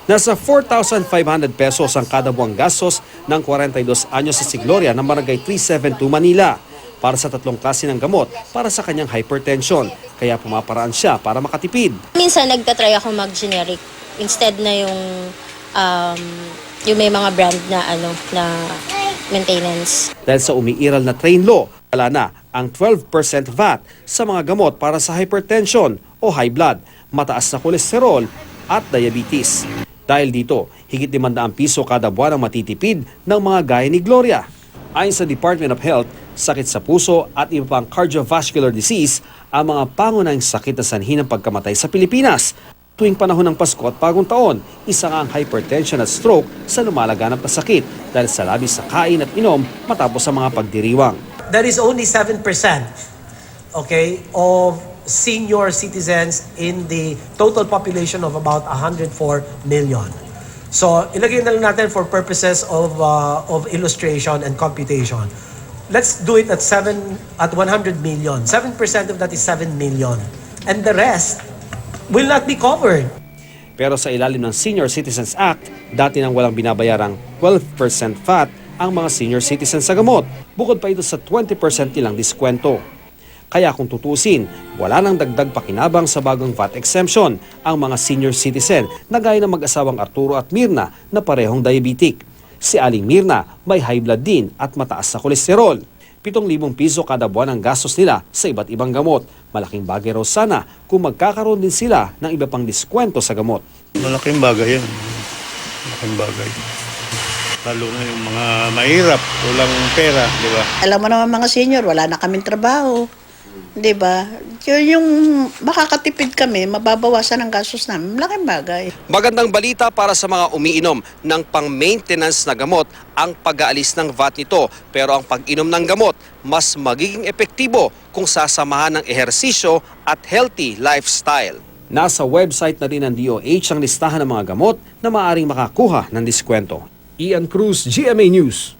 Nasa 4,500 pesos ang kada buwang gastos ng 42 anyos sa Sigloria ng Barangay 372 Manila para sa 3 klase ng gamot para sa kanyang hypertension. Kaya pumaparaan siya para makatipid. Minsan nagtatry ako mag-generic instead na yung may mga brand na na maintenance. Dahil sa umiiral na train law, wala na ang 12% VAT sa mga gamot para sa hypertension o high blood, mataas na kolesterol at diabetes. Dahil dito, higit 500 piso kada buwan ang matitipid ng mga gaya ni Gloria. Ayon sa Department of Health, sakit sa puso at iba pang cardiovascular disease ang mga pangunahing sakit na sanhi ng pagkamatay sa Pilipinas. Tuwing panahon ng Pasko at Bagong Taon, isa nga ang hypertension at stroke sa lumalaganap na sakit dahil sa labis na kain at inom matapos sa mga pagdiriwang. There is only 7%, okay, of senior citizens in the total population of about 104 million. So, ilagay na lang natin for purposes of illustration and computation. Let's do it at 100 million. 7% of that is 7 million. And the rest will not be covered. Pero sa ilalim ng Senior Citizens Act, dati nang walang binabayarang 12% VAT ang mga senior citizens sa gamot, bukod pa ito sa 20% nilang diskwento. Kaya kung tutusin, wala nang dagdag pakinabang sa bagong VAT exemption ang mga senior citizen na gaya ng mag-asawang Arturo at Mirna na parehong diabetic. Si Aling Mirna may high blood din at mataas na kolesterol. 7,000 piso kada buwan ang gastos nila sa iba't ibang gamot. Malaking bagay raw sana kung magkakaroon din sila ng iba pang diskwento sa gamot. Malaking bagay yan. Malaking bagay. Lalo na yung mga mahirap, walang pera, di ba? Alam mo naman mga senior, wala na kaming trabaho. Di ba? Yung makakatipid kami, mababawasan ang gastos namin. Malaking bagay. Magandang balita para sa mga umiinom ng pang-maintenance na gamot ang pag-aalis ng VAT nito. Pero ang pag-inom ng gamot mas magiging epektibo kung sasamahan ng ehersisyo at healthy lifestyle. Nasa website na rin ng DOH ang listahan ng mga gamot na maaaring makakuha ng diskwento. Ian Cruz, GMA News.